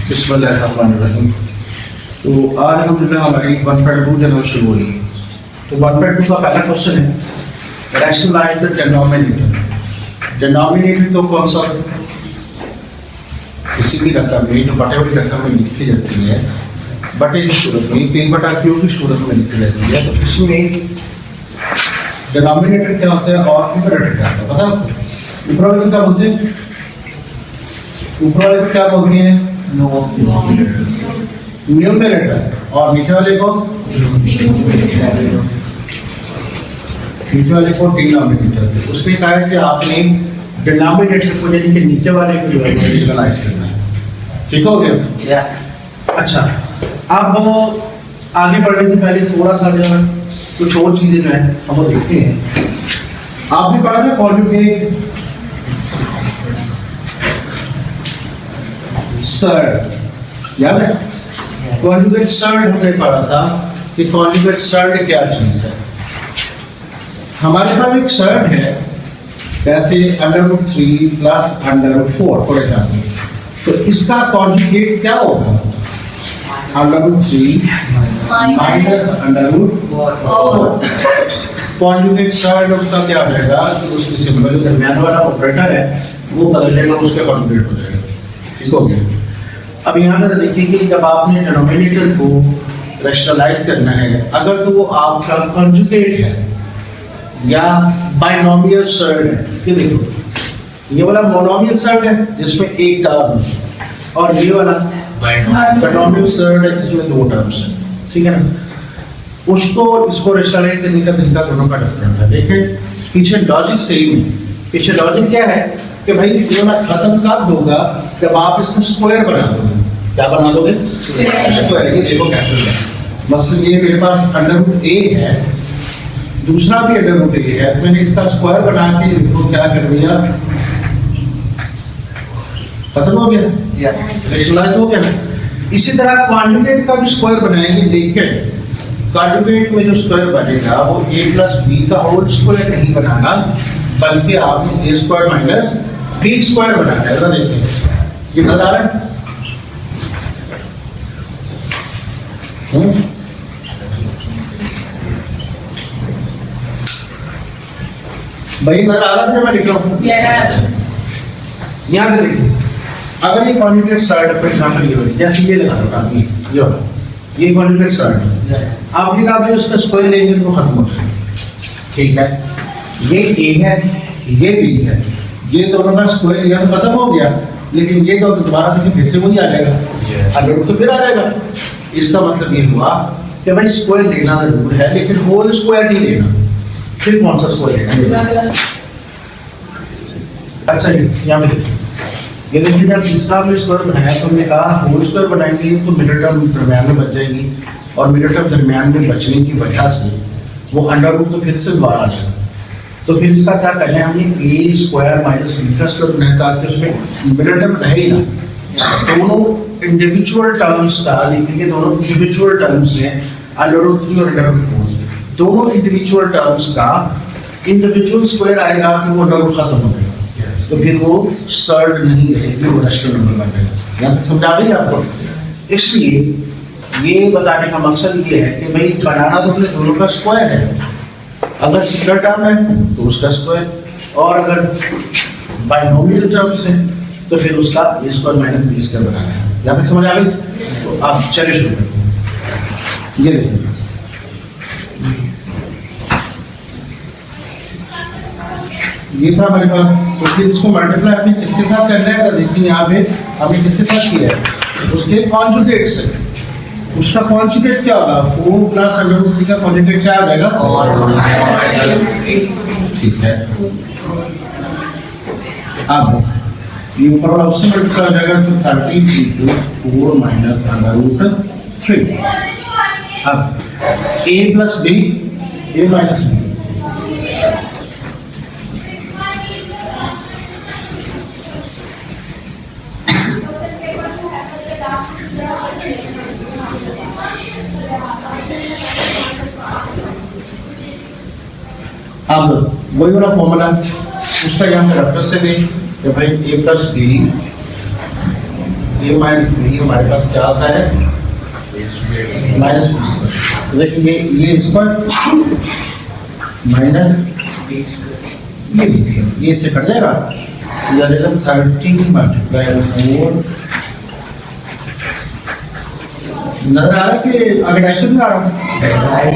बिस्मिल्लाहिर्रहमानिर्रहीम। तो आज अल्हम्दुलिल्लाह हमारी 1.2 जनवरी शुरू हो रही है। तो 1.2 का पहला क्वेश्चन है रैशनलाइज द डिनोमिनेटर। डिनोमिनेटर तो कौन सा किसी भी रकम में जो बटे हुई रकम में लिखी जाती है बटे की सूरत में p बटा q की सूरत में लिखी जाती है। तो इसमें डिनोमिनेटर क्या होता है और न्यूमरेटर क्या होता है पता है आपको? ऊपर वाले को क्या बोलते हैं? ऊपर वाले को क्या बोलते हैं? न्यूमरेटर। और नीचे वाले को डिनोमिनेटर। उसमें कहा है कि आपने डिनोमिनेटर को यानी कि नीचे वाले को जो है रेशनलाइज करना है। ठीक हो गया? अच्छा, अब आगे बढ़ने से पहले थोड़ा सा जो है कुछ और चीजें जो है हम वो देखते हैं। आपने पढ़ा था कॉन्जुगेट सर्ड, याद है? कॉन्जुगेट सर्ड हमने पढ़ा था कि कॉन्जुगेट सर्ड क्या चीज है। हमारे पास एक सर्ड है जैसे √3 प्लस √4 फॉर एग्जाम्पल। तो इसका कॉन्जुगेट क्या होगा? √3 माइनस √4। कॉन्जुगेट सर्ड उसका क्या हो जाएगा कि उसकी सिंबल जो दरमियान वाला ऑपरेटर है वो बदल जाएगा, उसके कॉन्जुगेट हो जाएगा। ठीक हो गया? अब यहाँ पर देखिए कि जब आपने डिनोमिनेटर को रैशनलाइज करना है, अगर तो वो आपका कॉन्जुगेट है या बाइनोमियल सर्ड है, ये देखो ये वाला मोनोमियल सर्ड है जिसमें एक टर्म है और ये वाला बाइनोमियल सर्ड है जिसमें दो टर्म्स हैं। ठीक है ना? उसको इसको रैशनलाइज करने का तरीका दोनों का डिफरेंट है। देखिए पीछे लॉजिक सेम है। पीछे लॉजिक क्या है कि भाई ये वाला खत्म कब होगा जब आप इसको स्क्वायर बना दोगे। क्या बना दोगे? स्क्वायर। ये देखो कैसे है। मतलब ये मेरे पास √a है, दूसरा भी √a है, मैंने इसका स्क्वायर बना के इसको क्या कर दिया, खत्म हो गया, रैशनलाइज हो गया। इसी तरह कॉन्जुगेट का भी स्क्वायर बनाएंगे। देखिए कॉन्जुगेट में जो स्क्वायर बनेगा वो a + b का होल स्क्वायर नहीं बनाना, बल्कि आपने a² - b² बनाना है। जरा देखिए ये नजर आ रहा है? भाई नजर आ रहा है? मैं लिख रहा हूँ यहाँ पे देखिए, अगर ये कॉन्जुगेट सर्ड फॉर एग्जांपल ये होगी, जैसे ये लगा रहा हूँ ये कॉन्जुगेट सर्ड है। आपने कहा भाई उसका स्क्वायर लेंगे तो खत्म हो जाएगा। ठीक है, ये a है ये b है, ये दोनों का स्क्वायर लिया तो खत्म हो गया, लेकिन ये तो दोबारा देखिए फिर से वही आ जाएगा, अगर तो फिर आ जाएगा। इसका मतलब ये हुआ कि भाई स्क्वायर लेना जरूर है लेकिन होल स्क्वायर नहीं लेना। फिर कौन सा स्क्वायर लेना? अच्छा यहाँ पे ये देखिए जब इसका हमने स्क्वायर बनाया तो हमने कहा होल स्क्वायर बनाएंगे तो मिडिल टर्म दरमियान में बच जाएगी, और मिडिल टर्म दरमियान में बचने की वजह से वो √ तो फिर से दोबारा आ जाएगा। तो फिर इसका क्या करना है, हमने a² - b का स्क्वायर बनाया ताकि उसमें मिडिल टर्म रहे ही ना। दोनों इंडिविजुअल टर्म्स का देखेंगे, दोनों इंडिविजुअल टर्म्स हैं √3 और √4। दोनों इंडिविजुअल टर्म्स का इंडिविजुअल स्क्वायर आएगा कि वो √ खत्म हो जाएगा, तो फिर वो सर्ड नहीं रहेगी, वो रैशनल नंबर बन जाएगा। यहाँ तक समझा गई आपको? इसलिए ये बताने का मकसद ये है कि भाई बनाना तो अपने दोनों का स्क्वायर है। अगर सिंगल टर्म है तो उसका स्क्वायर, और अगर बाइनोमियल टर्म्स है तो फिर उसका a² - b² बनाना है। यहाँ तक समझ आ गई? तो आप चलिए शुरू करते हैं। ये देखिए ये था हमारे पास। तो फिर इसको मल्टीप्लाई आपने किसके साथ करना है? तो देखिए यहाँ पे हमने किसके साथ किया है, उसके कॉन्जुगेट से। उसका कॉन्जुगेट क्या होगा? 4 + √3 का कॉन्जुगेट क्या हो जाएगा? ठीक है, अब ये ऊपर वाला उससे मल्टीप्लाई हो जाएगा तो 30 × 4 - √3। अब a + b a - b अब वही वाला फॉर्मूला उसका यहाँ पे रेफरेंस से दें कि भाई a + b a - b हमारे पास क्या आता है -20। देखिए ये इस पर माइनस ये से कट जाएगा, यानी 13 मल्टीप्लाई 4। नजर आ रहा है कि आगे 250 भी आ रहा है।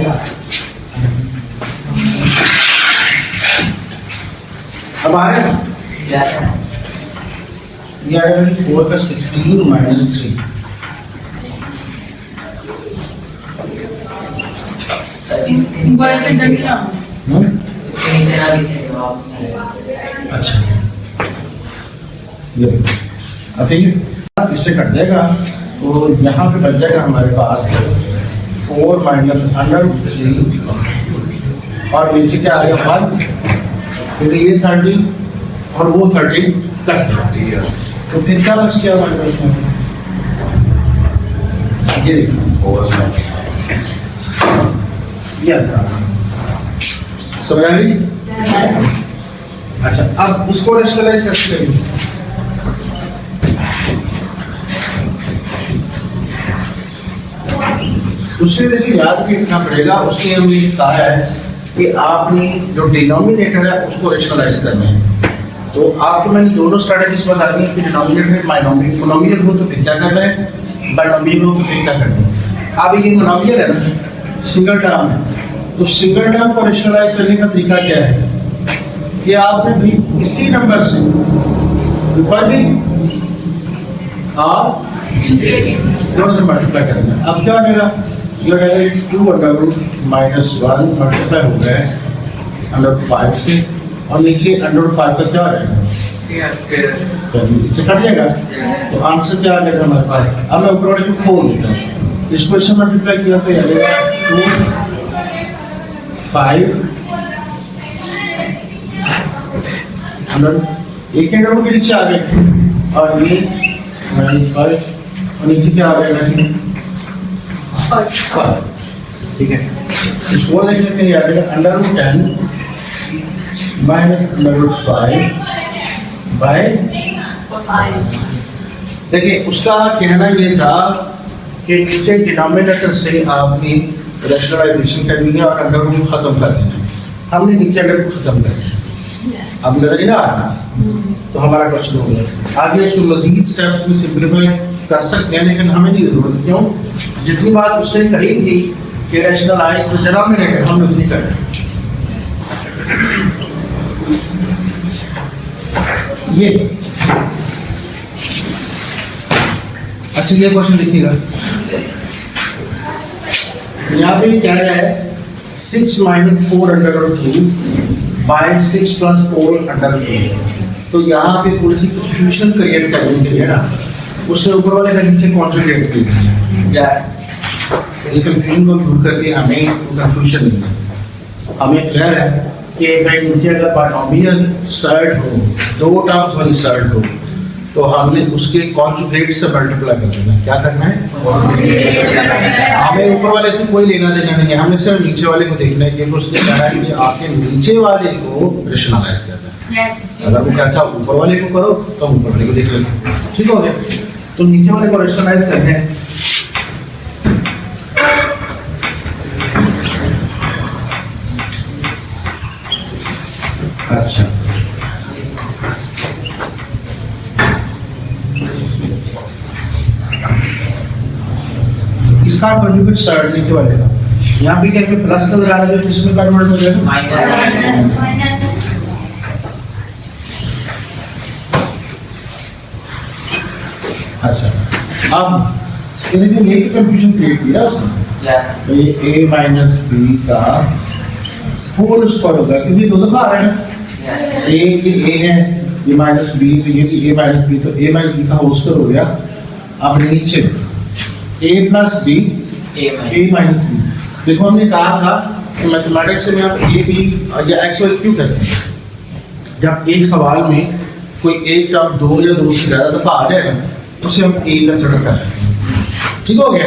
अब आ रहा है ये आएगा 4 का 16 माइनस 3। अच्छा ये अब ठीक है, इससे कट जाएगा तो यहाँ पे बच जाएगा हमारे पास 4 माइनस √3 और नीचे क्या आ गया 1, क्योंकि ये 30 और वो 30 कट गया, तो फिर क्या बच गया हमारे पास में? ये समझ आ रही? अच्छा, अब उसको रेशनलाइज कैसे करेंगे? उसके देखिए याद रखना पड़ेगा, उसके हमने कहा है कि आपने जो डिनोमिनेटर है उसको रेशनलाइज करना है। तो आपको मैंने दोनों स्ट्रैटेजीज बता दी कि डिनोमिनेटर मोनोमियल हो तो फिर क्या करना है, बाइनोमियल हो तो फिर क्या करना है। अब ये मोनोमियल है ना, सिंगल टर्म है, तो सिंगल टर्म को रेशनलाइज करने का तरीका क्या है कि आपने भी इसी नंबर से ऊपर भी आप दोनों से मल्टीप्लाई करना है। अब क्या हो जाएगा, ये हो जाएगा 2 माइनस 1 मल्टीप्लाई हो गया √5 से, और नीचे √5 का क्या हो जाएगा, इससे कट जाएगा, तो आंसर क्या आ जाएगा हमारे पास। अब मैं ऊपर वाले को खोल देता हूँ, इसको इससे मल्टीप्लाई किया तो आ जाएगा 2 5 एक के नीचे आ गए, और ये -5 और नीचे क्या आ जाएगा 5। ठीक है, इसको देख लेते हैं, याद रखिए √10 माइनस √5 बाय। देखिए उसका कहना ये था कि नीचे डिनोमिनेटर से आपने रेशनलाइजेशन करनी है और अंडर रूट खत्म कर देना है। हमने नीचे अंडर रूट खत्म कर दिया, अब नजर नहीं आ रहा, तो हमारा क्वेश्चन हो गया। आगे इसको मजीद स्टेप्स में सिंप्लीफाई कर सकते हैं, लेकिन हमें नहीं जरूरत, क्यों, जितनी बात उसने कही थी कि रेशनलाइज डिनोमिनेटर हमने उतनी कर ये। अच्छा ये क्वेश्चन देखिएगा, यहाँ पे क्या है 6 माइनस 4 √2 बाय 6 प्लस 4 √2। तो यहाँ पे थोड़ी सी कंफ्यूजन क्रिएट करने के लिए ना उससे ऊपर वाले का नीचे कॉन्जुगेट कीजिए, इस कंफ्यूजन को दूर करके हमें कंफ्यूजन नहीं है। हमें क्लियर है कि भाई नीचे अगर बाइनोमियल सर्ड हो, 2 टर्म्स वाली सर्ड हो, तो हमने उसके कॉन्जुगेट से मल्टीप्लाई कर देना। क्या करना है, हमें ऊपर वाले से कोई लेना देना नहीं है, हमने सिर्फ नीचे वाले को देखना है, क्योंकि उसने कहा है कि आपके नीचे वाले को रेशनलाइज करना है। अगर वो कहता है ऊपर वाले को करो तो ऊपर वाले को देख लेना, ठीक हो गया। तो नीचे वाले को रेशनलाइज करना है, अच्छा इसका कॉन्जुगेट सर्ड नीचे वाले का, यहाँ पे क्या प्लस का लगा दो, इसमें कन्वर्ट हो जाएगा माइनस। अच्छा अब देखिए ये कंफ्यूजन क्रिएट किया उसने, तो ये a माइनस b का होल स्क्वायर होगा, क्योंकि 2 दफा आ रहा है ना, a ये a है, ये माइनस b, तो ये भी a माइनस b, तो a माइनस b का होल स्क्वायर हो गया। अब नीचे a plus b a minus b, देखो हमने कहा था कि मैथमेटिक्स में आप a b या x वाले क्यों करते हैं, जब एक सवाल में कोई एक टर्म 2 या 2 से ज्यादा दफा आ जाए उसे हम a कंसिडर कर रहे हैं, ठीक हो गया,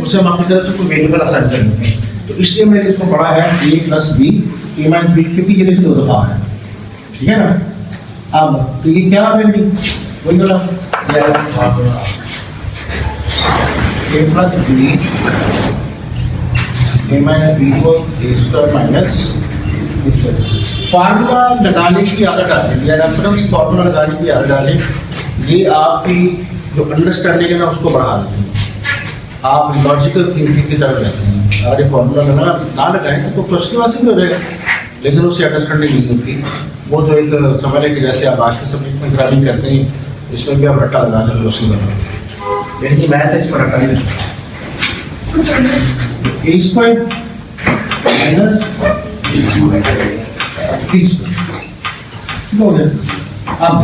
उसे हम अपनी तरफ से कोई वेरिएबल असाइन कर लेते हैं। तो इसलिए मैंने इसको पढ़ा है a plus b a minus b, क्योंकि ये 2 दफा है, ठीक है ना। अब तो ये क्या है, वही बोला ए प्लस बी ए माइनस बी को ए स्क्वायर माइनस फार्मूला लगाने की आदत डालें या रेफरेंस फार्मूला लगाने की आदत डालें। ये आपकी जो अंडरस्टैंडिंग है ना उसको बढ़ा देते हैं, आप लॉजिकल थिंकिंग की तरफ जाते हैं। अगर ये फार्मूला ना लगाएं तो क्वेश्चन वासी भी हो जाएगा, लेकिन उससे अंडरस्टैंडिंग नहीं होती। वो तो एक समझ है कि जैसे आप आज के सब्जेक्ट में ग्राफिंग करते हैं, इसमें भी आप रट्टा लगा कर क्वेश्चन बनाओ, लेकिन ये मैथ है, इस पर रट्टा नहीं लगता। ए स्क्वायर माइनस बी स्क्वायर। अब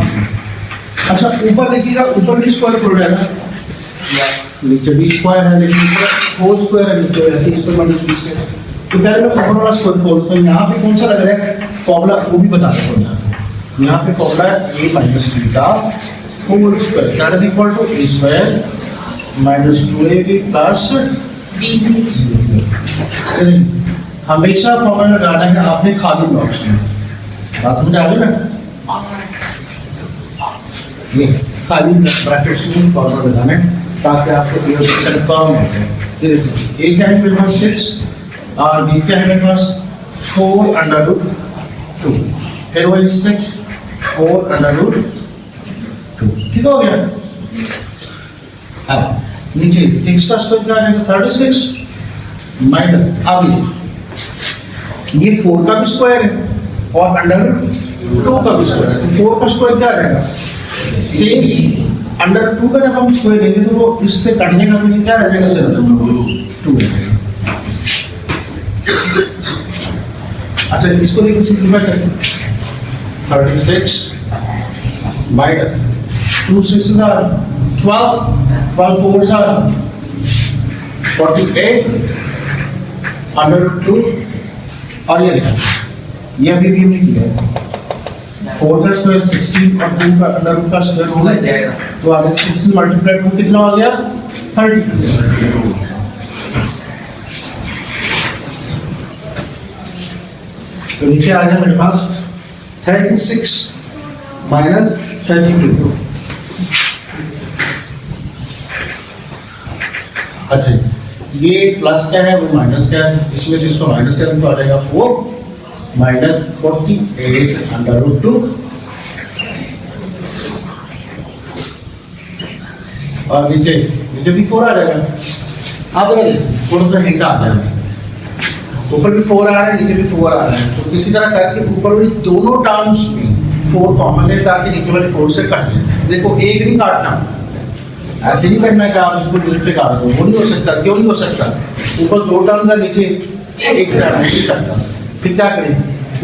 अच्छा ऊपर देखिएगा, ऊपर भी स्क्वायर हो जाएगा, नीचे भी स्क्वायर है लेकिन होल स्क्वायर है नीचे, ऐसे स्क्वायर माइनस बी स्क्वायर। तो पहले मैं फॉर्मूला स्क्वायर खोलता हूँ। यहाँ पे कौन सा लग रहा है फॉर्मूला, वो भी बता देता हूँ। यहाँ पे फॉर्मूला है ए माइनस बी का whole square that is equal to A square minus 2ab plus B. हमेशा फॉर्मूला लगाना है आपने खाली ब्लॉक्स में, बात समझ आ गई ना? ये खाली ब्रैकेट्स में फॉर्मूला लगाना है ताकि आपको कंफर्म हो जाए। ए क्या है मेरे पास 6 और बी क्या है मेरे पास 4√2, फिर वही 6 4√2, ठीक हो गया। अब नीचे 6 का स्क्वायर क्या आएगा 36 माइनस, अब ये 4 का भी स्क्वायर है और √2 का भी स्क्वायर है, तो 4 का स्क्वायर क्या आएगा 16, √2 का जब हम स्क्वायर लेंगे तो वो इससे कटने का तो ये क्या रह जाएगा सर 2 रहेगा। अच्छा इसको लेकर सिंपलीफाई करते हैं, 36 माइनस 2 6 12 12 4 48 √2 और ये लिखा, ये अभी भी हमने किया है 4 का स्क्वायर 16 और 2 का √2 का स्क्वायर हो गया, तो आगे 16 मल्टीप्लाई 2 कितना हो गया 32। तो नीचे आ गया मेरे पास 36 माइनस 32। अच्छा ये प्लस क्या है वो माइनस क्या है, इसमें से इसको माइनस करें तो आ जाएगा 4 माइनस 48 √2 और नीचे भी 4 आ जाएगा। अब थोड़ा सा हिंट आ गया, ऊपर भी 4 आ रहा है नीचे भी 4 आ रहा है, तो किसी तरह करके ऊपर वाली दोनों टर्म्स में 4 कॉमन है ताकि नीचे वाले 4 से कट जाए। देखो एक नहीं काटना, ऐसे नहीं करना कि आप इसको डिलीट पे काट दो, वो नहीं हो सकता। क्यों नहीं हो सकता, ऊपर 2 टर्म था नीचे एक टर्म नहीं करता, फिर क्या करें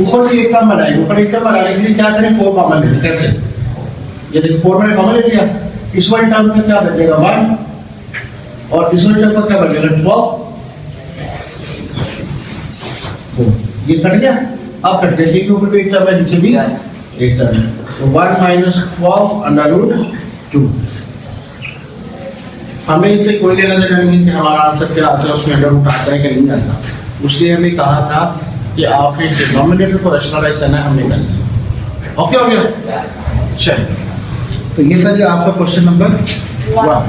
ऊपर भी एक टर्म बनाएंगे, ऊपर एक टर्म बनाने के लिए क्या करें 4 कॉमन ले लें। कैसे, ये देखो 4 मैंने कॉमन ले लिया, इस वाले टर्म में क्या बचेगा 1 और इस वाले टर्म पर क्या बचेगा 12, ये कट गया। अब कट गया क्योंकि ऊपर भी एक टर्म है नीचे भी एक टर्म है, तो 1 माइनस 12 √2। हमें इससे कोई लेना देना नहीं है कि हमारा आंसर क्या आता है, उसमें √2 आता है कि नहीं आता। उसलिए हमें कहा था कि आपने डिनोमिनेटर को रैशनलाइज करना है, हमने करना है। ओके हो गया, चलिए। तो ये था जी आपका क्वेश्चन नंबर 1।